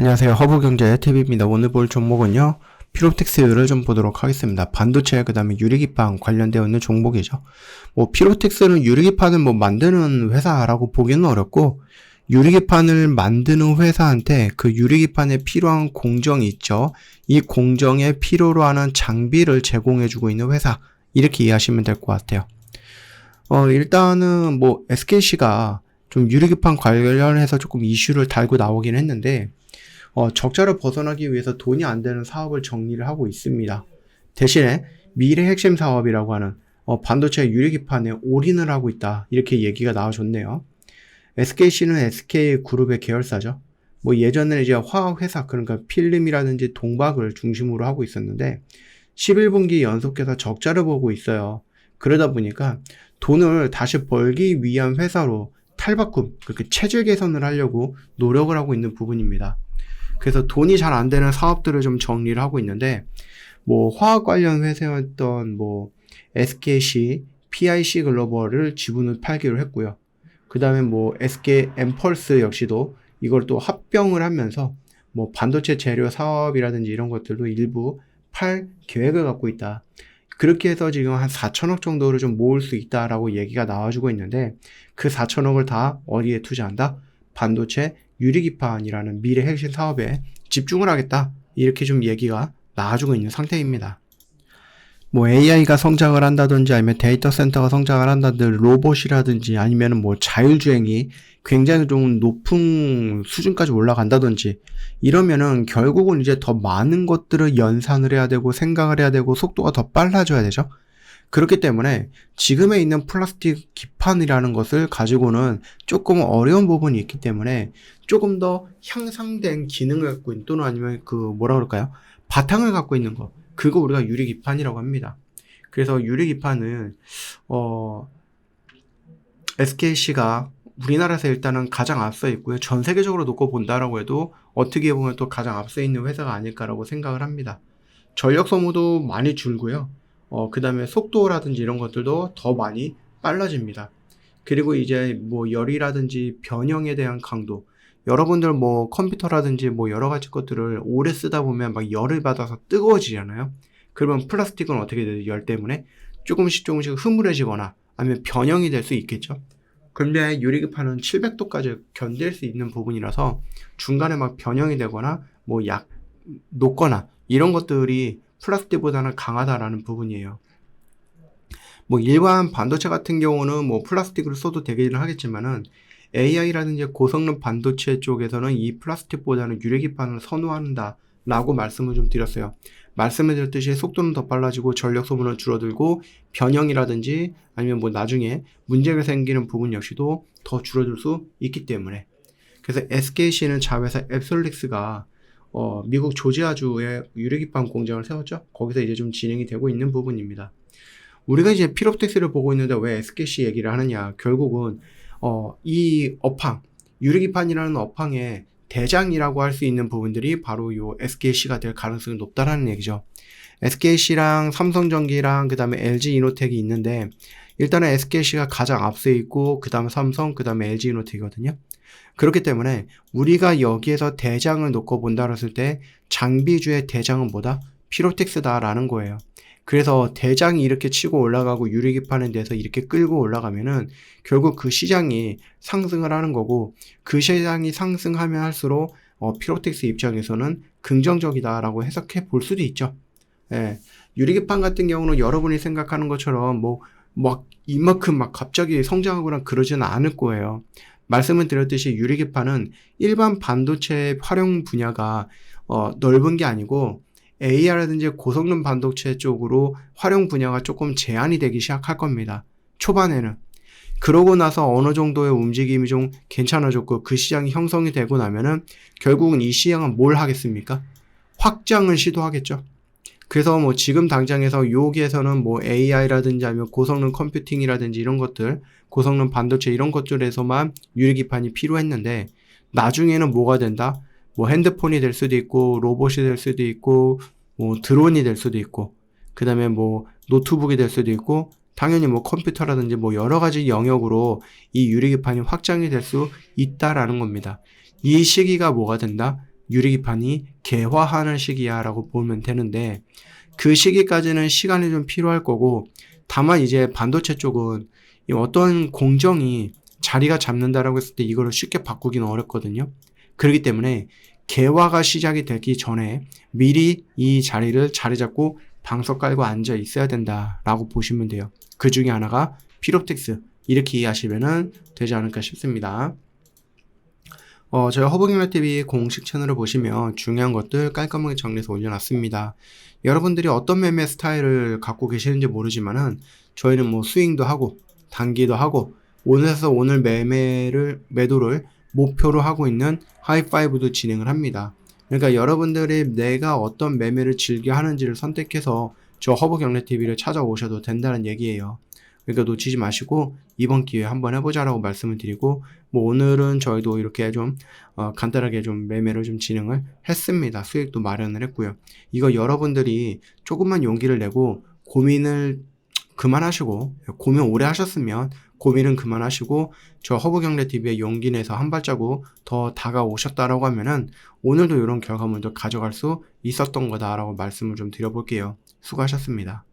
안녕하세요. 허브경제 TV입니다. 오늘 볼 종목은요. 피로텍스를 좀 보도록 하겠습니다. 반도체 그 다음에 유리기판 관련되어 있는 종목이죠. 피로텍스는 유리기판을 만드는 회사라고 보기는 어렵고, 유리기판을 만드는 회사한테 그 유리기판에 필요한 공정이 있죠. 이 공정에 필요로 하는 장비를 제공해주고 있는 회사, 이렇게 이해하시면 될 것 같아요. 일단은 SKC가 좀 유리기판 관련해서 조금 이슈를 달고 나오긴 했는데, 적자를 벗어나기 위해서 돈이 안 되는 사업을 정리를 하고 있습니다. 대신에 미래 핵심 사업이라고 하는 반도체 유리기판에 올인을 하고 있다. 이렇게 얘기가 나와줬네요. SKC는 SK그룹의 계열사죠. 예전에 이제 화학회사, 그러니까 필름이라든지 동박을 중심으로 하고 있었는데 11분기 연속해서 적자를 보고 있어요. 그러다 보니까 돈을 다시 벌기 위한 회사로 탈바꿈, 그렇게 체질 개선을 하려고 노력을 하고 있는 부분입니다. 그래서 돈이 잘 안 되는 사업들을 좀 정리를 하고 있는데, 화학 관련 회사였던 SKC, PIC 글로벌을 지분을 팔기로 했고요. 그 다음에 SK 엠펄스 역시도 이걸 또 합병을 하면서 반도체 재료 사업이라든지 이런 것들도 일부 팔 계획을 갖고 있다. 그렇게 해서 지금 한 4천억 정도를 좀 모을 수 있다라고 얘기가 나와주고 있는데, 그 4천억을 다 어디에 투자한다? 반도체 유리기판이라는 미래 핵심 사업에 집중을 하겠다. 이렇게 좀 얘기가 나와주고 있는 상태입니다. AI가 성장을 한다든지 아니면 데이터 센터가 성장을 한다든지 로봇이라든지 아니면 자율주행이 굉장히 좀 높은 수준까지 올라간다든지 이러면은 결국은 이제 더 많은 것들을 연산을 해야 되고 생각을 해야 되고 속도가 더 빨라져야 되죠. 그렇기 때문에 지금에 있는 플라스틱 기판이라는 것을 가지고는 조금 어려운 부분이 있기 때문에 조금 더 향상된 기능을 갖고 있는, 또는 아니면 바탕을 갖고 있는 거, 그거 우리가 유리기판이라고 합니다. 그래서 유리기판은 SKC가 우리나라에서 일단은 가장 앞서 있고요. 전 세계적으로 놓고 본다라고 해도 어떻게 보면 또 가장 앞서 있는 회사가 아닐까라고 생각을 합니다. 전력 소모도 많이 줄고요. 그 다음에 속도라든지 이런 것들도 더 많이 빨라집니다. 그리고 이제 열이라든지 변형에 대한 강도, 여러분들 컴퓨터라든지 여러 가지 것들을 오래 쓰다 보면 열을 받아서 뜨거워지잖아요. 그러면 플라스틱은 어떻게 돼요? 열 때문에 조금씩 흐물해지거나 아니면 변형이 될 수 있겠죠. 근데 유리기판은 700도까지 견딜 수 있는 부분이라서 중간에 변형이 되거나 녹거나 이런 것들이 플라스틱보다는 강하다라는 부분이에요. 일반 반도체 같은 경우는 플라스틱을 써도 되기는 하겠지만은 AI라든지 고성능 반도체 쪽에서는 이 플라스틱보다는 유리기판을 선호한다 라고 말씀을 좀 드렸어요. 말씀을 드렸듯이 속도는 더 빨라지고 전력 소모는 줄어들고 변형이라든지 아니면 나중에 문제가 생기는 부분 역시도 더 줄어들 수 있기 때문에, 그래서 SKC는 자회사 앱솔릭스가 미국 조지아주에 유리기판 공장을 세웠죠. 거기서 이제 좀 진행이 되고 있는 부분입니다. 우리가 이제 피로텍스를 보고 있는데 왜 SKC 얘기를 하느냐? 결국은 이 업황, 유리기판이라는 업황의 대장이라고 할 수 있는 부분들이 바로 요 SKC가 될 가능성이 높다라는 얘기죠. SKC랑 삼성전기랑 그 다음에 LG이노텍이 있는데, 일단은 SKC가 가장 앞서 있고 그 다음에 삼성, 그 다음에 LG이노텍이거든요. 그렇기 때문에 우리가 여기에서 대장을 놓고 본다 했을 때 장비주의 대장은 뭐다? 피로텍스다라는 거예요. 그래서 대장이 이렇게 치고 올라가고 유리기판에 대해서 이렇게 끌고 올라가면은 결국 그 시장이 상승을 하는 거고, 그 시장이 상승하면 할수록 피로텍스 입장에서는 긍정적이다라고 해석해 볼 수도 있죠. 예. 유리기판 같은 경우는 여러분이 생각하는 것처럼 이만큼 갑자기 성장하거나 그러지는 않을 거예요. 말씀을 드렸듯이 유리기판은 일반 반도체 활용 분야가 넓은 게 아니고 AI라든지 고성능 반도체 쪽으로 활용 분야가 조금 제한이 되기 시작할 겁니다. 초반에는. 그러고 나서 어느 정도의 움직임이 좀 괜찮아졌고 그 시장이 형성이 되고 나면은 결국은 이 시장은 뭘 하겠습니까? 확장을 시도하겠죠. 그래서 지금 당장에서 여기에서는 AI라든지 아니면 고성능 컴퓨팅이라든지 이런 것들, 고성능 반도체 이런 것들에서만 유리기판이 필요했는데, 나중에는 뭐가 된다? 핸드폰이 될 수도 있고, 로봇이 될 수도 있고, 드론이 될 수도 있고, 그 다음에 노트북이 될 수도 있고, 당연히 컴퓨터라든지 여러 가지 영역으로 이 유리기판이 확장이 될 수 있다라는 겁니다. 이 시기가 뭐가 된다? 유리기판이 개화하는 시기야 라고 보면 되는데, 그 시기까지는 시간이 좀 필요할 거고, 다만 이제 반도체 쪽은 이 어떤 공정이 자리가 잡는다라고 했을 때 이거를 쉽게 바꾸기는 어렵거든요. 그렇기 때문에 개화가 시작이 되기 전에 미리 이 자리를 자리 잡고 방석 깔고 앉아 있어야 된다라고 보시면 돼요. 그 중에 하나가 피롭텍스, 이렇게 이해하시면 되지 않을까 싶습니다. 저희 허브경례TV 공식 채널을 보시면 중요한 것들 깔끔하게 정리해서 올려놨습니다. 여러분들이 어떤 매매 스타일을 갖고 계시는지 모르지만은 저희는 뭐 스윙도 하고 단기도 하고 오늘에서 오늘 매도를 목표로 하고 있는 하이파이브도 진행을 합니다. 그러니까 여러분들이 내가 어떤 매매를 즐겨 하는지를 선택해서 저 허브경례TV를 찾아오셔도 된다는 얘기예요. 그러니까 놓치지 마시고 이번 기회에 한번 해보자라고 말씀을 드리고, 뭐 오늘은 저희도 이렇게 좀 간단하게 좀 매매를 좀 진행을 했습니다. 수익도 마련을 했고요. 이거 여러분들이 조금만 용기를 내고 고민을 그만하시고, 고민 오래 하셨으면 고민은 그만하시고 저 허브경례TV에 용기 내서 한 발자국 더 다가오셨다라고 하면은 오늘도 이런 결과물도 가져갈 수 있었던 거다라고 말씀을 좀 드려볼게요. 수고하셨습니다.